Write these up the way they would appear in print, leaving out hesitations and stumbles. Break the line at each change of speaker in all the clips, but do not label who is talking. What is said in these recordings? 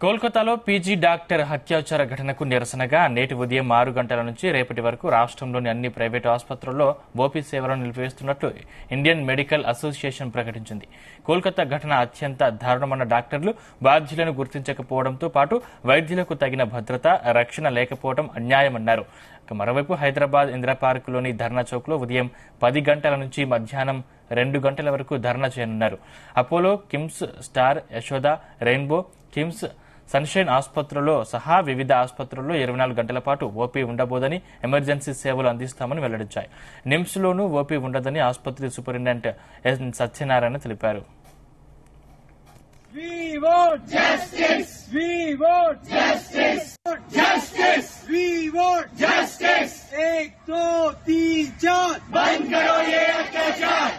కోల్కతాలో PG doctor హత్యాచార ఘటనకు నిరసనగా నేటి ఉదయం 6 గంటల నుంచి రేపటి వరకు రాష్ట్రంలోని అన్ని ప్రైవేటు ఆసుపత్రుల్లో ఓపీ సేవలను నిలిపివేస్తున్నట్లు ఇండియన్ మెడికల్ అసోసియేషన్ ప్రకటించింది. కోల్కతా ఘటన అత్యంత దారుణమన్న డాక్టర్లు బాధ్యులను గుర్తించకపోవడంతో పాటు వైద్యులకు తగిన భద్రత, రక్షణ లేకపోవడం అన్యాయమన్నారు. మరోవైపు హైదరాబాద్ ఇందిరాపార్కులోని ధర్నా చౌక్లో ఉదయం 10 గంటల నుంచి మధ్యాహ్నం 2 గంటల వరకు ధర్నా చేయనున్నారు. Apollo, KIMS, star, Yashoda, rainbow, KIMS, sunshine ఆసుపత్రుల్లో సహా వివిధ ఆసుపత్రుల్లో 24 గంటల పాటు ఓపీ ఉండబోదని, ఎమర్జెన్సీ సేవలు అందిస్తామని వెల్లడించాయి. నిమ్స్లోనూ ఓపీ ఉండదని ఆసుపత్రి సూపరింటెండెంట్ ఎన్ సత్యనారాయణ తెలిపారు.
We want justice. We want justice. Justice. We want justice. 1 2 3 4 बंद करो ये अत्याचार.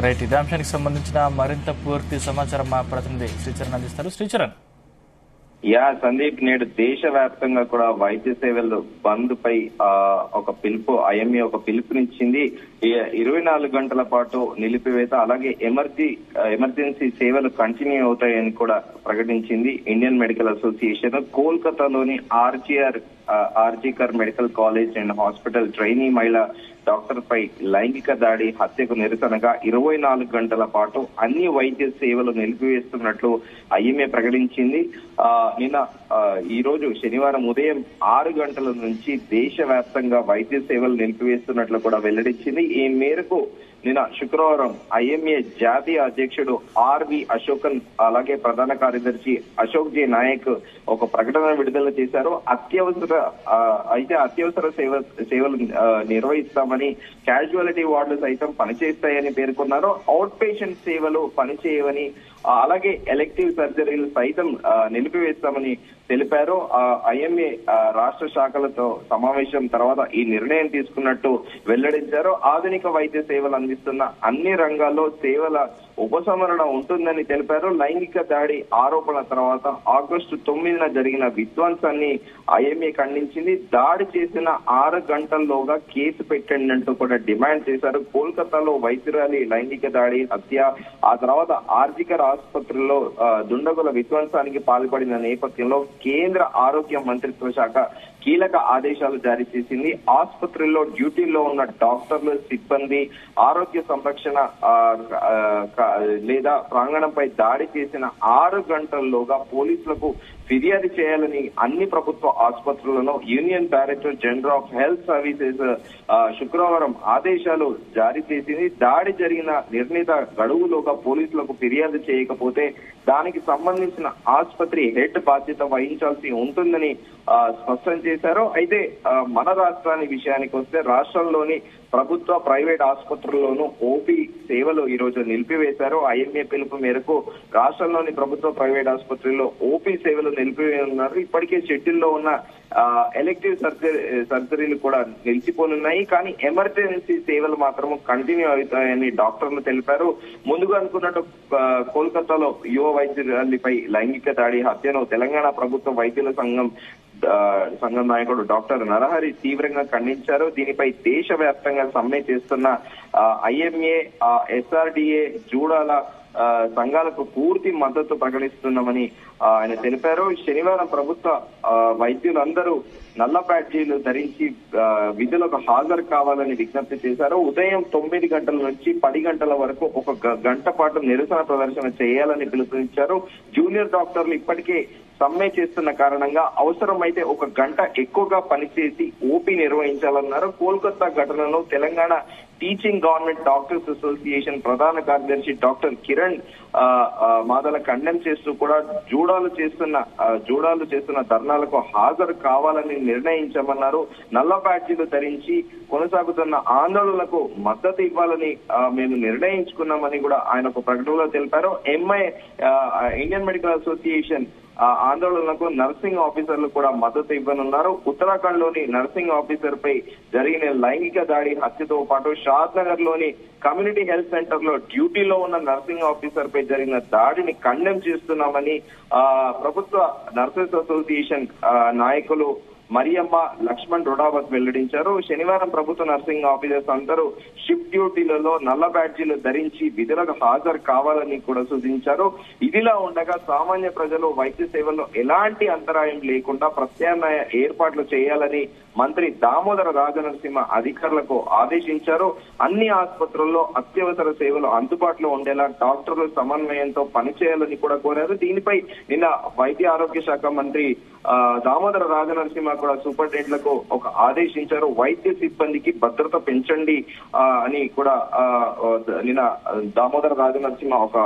రైట్, ఇదే అంశానికి సంబంధించిన మరింత పూర్తి సమాచారం మా ప్రతినిధి శ్రీచరణ్ అందిస్తారు. శ్రీచరణ్.
సందీప్, నేడు దేశవ్యాప్తంగా కూడా వైద్య సేవలు బంద్ పై ఒక పిలుపు ఐఎంఏ ఒక పిలుపునిచ్చింది. 24 గంటల పాటు నిలిపివేత, అలాగే ఎమర్జెన్సీ సేవలు కంటిన్యూ అవుతాయని కూడా ప్రకటించింది ఇండియన్ మెడికల్ అసోసియేషన్. కోల్కతాలోని RG Kar medical college and hospital trainee మహిళా డాక్టర్ పై లైంగిక దాడి హత్యకు నిరసనగా 24 గంటల పాటు అన్ని వైద్య సేవలు నిలిపివేస్తున్నట్లు ఐఎంఏ ప్రకటించింది. ఈ రోజు శనివారం ఉదయం 6 గంటల నుంచి దేశవ్యాప్తంగా వైద్య సేవలు నిలిపివేస్తున్నట్లు కూడా వెల్లడించింది. ఈ మేరకు నిన్న శుక్రవారం ఐఎంఏ జాతీయ అధ్యక్షుడు ఆర్వి అశోకన్, అలాగే ప్రధాన కార్యదర్శి అశోక్ జే నాయక్ ఒక ప్రకటన విడుదల చేశారు. అత్యవసర సేవలు నిర్వహిస్తామని, క్యాజువాలిటీ వార్డులు సైతం పనిచేస్తాయని పేర్కొన్నారు. అవుట్ పేషెంట్ సేవలు పనిచేయవని, అలాగే ఎలెక్టివ్ సర్జరీలు సైతం నిలిపివేస్తామని తెలిపారు. ఐఎంఏ రాష్ట్ర శాఖలతో సమావేశం తర్వాత ఈ నిర్ణయం తీసుకున్నట్టు వెల్లడించారు. ఆధునిక వైద్య సేవలు అందిస్తున్న అన్ని రంగాల్లో సేవల ఉపసంహరణ ఉంటుందని తెలిపారు. లైంగిక దాడి ఆరోపణ తర్వాత ఆగస్టు 9న జరిగిన విధ్వంసాన్ని ఐఎంఏ ఖండించింది. దాడి చేసిన 6 గంటల్లోగా కేసు పెట్టండి అంటూ కూడా డిమాండ్ చేశారు. కోల్కతాలో వైద్యురాలి లైంగిక దాడి, హత్య, ఆ తర్వాత ఆర్జికర్ ఆసుపత్రిలో దుండగుల విధ్వంసానికి పాల్పడిన నేపథ్యంలో కేంద్ర ఆరోగ్య మంత్రిత్వ శాఖ కీలక ఆదేశాలు జారీ చేసింది. ఆసుపత్రుల్లో డ్యూటీల్లో ఉన్న డాక్టర్లు, సిబ్బంది ఆరోగ్య సంరక్షణ లేదా ప్రాంగణంపై దాడి చేసిన 6 గంటల్లోగా పోలీసులకు ఫిర్యాదు చేయాలని అన్ని ప్రభుత్వ ఆసుపత్రులను union director general of health services శుక్రవారం ఆదేశాలు జారీ చేసింది. దాడి జరిగిన నిర్ణీత గడువులోగా పోలీసులకు ఫిర్యాదు చేయకపోతే దానికి సంబంధించిన ఆసుపత్రి హెడ్ బాధ్యత వహించాల్సి ఉంటుందని స్పష్టం చేశారు. అయితే మన రాష్ట్రాన్ని విషయానికి వస్తే రాష్ట్రంలోని ప్రభుత్వ, ప్రైవేట్ ఆసుపత్రుల్లోనూ ఓపీ సేవలు ఈ రోజు నిలిపివేశారు. ఐఎంఏ పిలుపు మేరకు రాష్ట్రంలోని ప్రభుత్వ, ప్రైవేట్ ఆసుపత్రుల్లో ఓపీ సేవలు నిలిపివేయనున్నారు. ఇప్పటికే షెడ్యూల్లో ఉన్న ఎలెక్టివ్ సర్జరీలు కూడా నిలిచిపోనున్నాయి. కానీ ఎమర్జెన్సీ సేవలు మాత్రం కంటిన్యూ అవుతాయని డాక్టర్లు తెలిపారు. ముందుగా అనుకున్నట్టు కోల్కతాలో యువ వైద్యురాలిపై లైంగిక దాడి హత్యను తెలంగాణ ప్రభుత్వ వైద్యుల సంఘం నాయకుడు డాక్టర్ నరహరి తీవ్రంగా ఖండించారు. దీనిపై దేశవ్యాప్తంగా సమ్మె చేస్తున్న ఐఎంఏ, ఎస్ఆర్డీఏ, జూడాల సంఘాలకు పూర్తి మద్దతు ప్రకటిస్తున్నామని ఆయన తెలిపారు. శనివారం ప్రభుత్వ వైద్యులందరూ నల్ల బ్యాడ్జీలు ధరించి విధులకు హాజరు కావాలని విజ్ఞప్తి చేశారు. ఉదయం 9 గంటల నుంచి 10 గంటల వరకు ఒక గంట పాటు నిరసన ప్రదర్శన చేయాలని పిలుపునిచ్చారు. జూనియర్ డాక్టర్లు ఇప్పటికే సమ్మె చేస్తున్న కారణంగా అవసరమైతే ఒక గంట ఎక్కువగా పనిచేసి ఓపీ నిర్వహించాలన్నారు. కోల్కతా ఘటనలో Telangana teaching government doctors association ప్రధాన కార్యదర్శి డాక్టర్ కిరణ్ మాదల ఖండం చేస్తూ కూడా జూడాలు చేస్తున్న ధర్నాలకు హాజరు కావాలని నిర్ణయించామన్నారు. నల్ల బ్యాడ్జీలు ధరించి కొనసాగుతున్న ఆందోళనలకు మద్దతు ఇవ్వాలని మేము నిర్ణయించుకున్నామని కూడా ఆయన ఒక ప్రకటనలో తెలిపారు. ఇండియన్ మెడికల్ అసోసియేషన్ ఆందోళనకు నర్సింగ్ ఆఫీసర్లు కూడా మద్దతు ఇవ్వనున్నారు. ఉత్తరాఖండ్ లోని నర్సింగ్ ఆఫీసర్ పై జరిగిన లైంగిక దాడి హత్యతో పాటు షాద్ నగర్ లోని కమ్యూనిటీ హెల్త్ సెంటర్ లో డ్యూటీలో ఉన్న నర్సింగ్ ఆఫీసర్ పై జరిగిన దాడిని ఖండన చేస్తున్నామని ప్రభుత్వ నర్సెస్ అసోసియేషన్ నాయకులు మరియమ్మ లక్ష్మణ్ రొడావత్ వెల్లడించారు. శనివారం ప్రభుత్వ నర్సింగ్ ఆఫీసర్స్ అందరూ షిఫ్ట్ డ్యూటీలలో నల్ల బ్యాడ్జీలు ధరించి విధులకు హాజరు కావాలని కూడా సూచించారు. ఇదిలా ఉండగా సామాన్య ప్రజలు వైద్య సేవల్లో ఎలాంటి అంతరాయం లేకుండా ప్రత్యామ్నాయ ఏర్పాట్లు చేయాలని మంత్రి దామోదర రాజనరసింహ అధికారులకు ఆదేశించారు. అన్ని ఆసుపత్రుల్లో అత్యవసర సేవలు అందుబాటులో ఉండేలా డాక్టర్లు సమన్వయంతో పనిచేయాలని కూడా కోరారు. దీనిపై నిన్న వైద్య ఆరోగ్య శాఖ మంత్రి దామోదర రాజనరసింహ కూడా సూపరింటెండెంట్లకు ఒక ఆదేశించారు. వైద్య సిబ్బందికి భద్రత పెంచండి అని కూడా నిన్న దామోదర రాజనరసింహ ఒక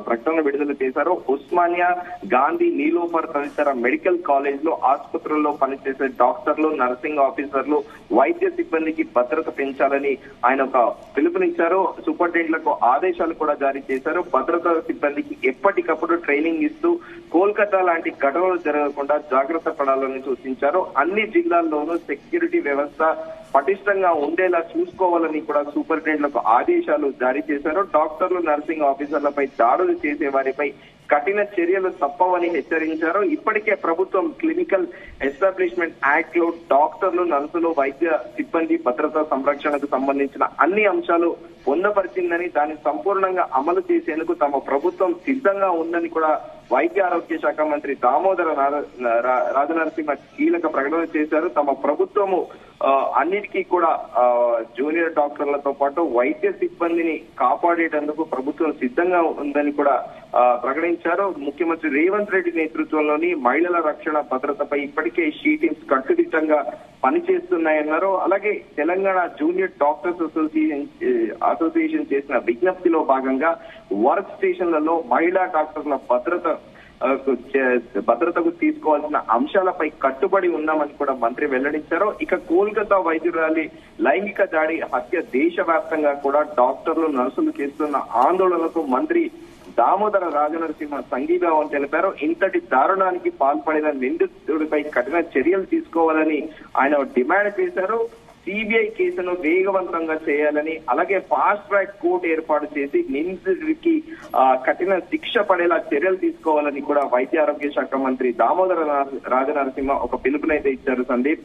ప్రకటన విడుదల చేశారు. ఉస్మానియా, గాంధీ, నీలోఫర్ తదితర మెడికల్ కాలేజ్ లో ఆసుపత్రుల్లో పనిచేసే డాక్టర్లు, నర్సింగ్ ఆఫీసర్లు, వైద్య సిబ్బందికి భద్రత పెంచాలని ఆయన ఒక పిలుపునిచ్చారు. సూపరింటెండెంట్లకు ఆదేశాలు కూడా జారీ చేశారు. భద్రతా సిబ్బందికి ఎప్పటికప్పుడు ట్రైనింగ్ ఇస్తూ కోల్కతా లాంటి ఘటనలు జరగకుండా జాగ్రత్త పడాలని సూచించారు. అన్ని జిల్లాల్లోనూ సెక్యూరిటీ వ్యవస్థ పటిష్టంగా ఉండేలా చూసుకోవాలని కూడా సూపరింటెండెంట్లకు ఆదేశాలు జారీ చేశారు. డాక్టర్లు, నర్సింగ్ ఆఫీసర్లపై దాడులు చేసే వారిపై కఠిన చర్యలు తప్పవని హెచ్చరించారు. ఇప్పటికే ప్రభుత్వం క్లినికల్ ఎస్టాబ్లిష్మెంట్ యాక్ట్ లో డాక్టర్లు, నర్సులు, వైద్య సిబ్బంది భద్రతా సంరక్షణకు సంబంధించిన అన్ని అంశాలు పొందపరిచిందని, దాన్ని సంపూర్ణంగా అమలు చేసేందుకు తమ ప్రభుత్వం సిద్ధంగా ఉందని కూడా వైద్య ఆరోగ్య శాఖ మంత్రి దామోదర రాజనరసింహ కీలక ప్రకటన చేశారు. తమ ప్రభుత్వము అన్నిటికీ కూడా జూనియర్ డాక్టర్లతో పాటు వైద్య సిబ్బందిని కాపాడేటందుకు ప్రభుత్వం సిద్ధంగా ఉందని కూడా ప్రకటించారు. ముఖ్యమంత్రి రేవంత్ రెడ్డి నేతృత్వంలోని మహిళల రక్షణ భద్రతపై ఇప్పటికే షీ టీమ్స్ కట్టుదిట్టంగా పనిచేస్తున్నాయన్నారు. అలాగే తెలంగాణ జూనియర్ డాక్టర్స్ అసోసియేషన్ చేసిన విజ్ఞప్తిలో భాగంగా వర్క్ స్టేషన్లలో మహిళా డాక్టర్ల భద్రతకు తీసుకోవాల్సిన అంశాలపై కట్టుబడి ఉన్నామని కూడా మంత్రి వెల్లడించారు. ఇక కోల్కతా వైద్యురాలి లైంగిక దాడి హత్య దేశవ్యాప్తంగా కూడా డాక్టర్లు, నర్సులు చేస్తున్న ఆందోళనకు మంత్రి దామోదర రాజనరసింహ సంఘీభావం తెలిపారు. ఇంతటి దారుణానికి పాల్పడిన నిందితుడిపై కఠిన చర్యలు తీసుకోవాలని ఆయన డిమాండ్ చేశారు. సిబిఐ కేసును వేగవంతంగా చేయాలని, అలాగే ఫాస్ట్ ట్రాక్ కోర్టు ఏర్పాటు చేసి నిందితుడికి కఠిన శిక్ష పడేలా చర్యలు తీసుకోవాలని కూడా వైద్య ఆరోగ్య శాఖ మంత్రి దామోదర రాజనరసింహ ఒక పిలుపునైతే ఇచ్చారు. సందీప్.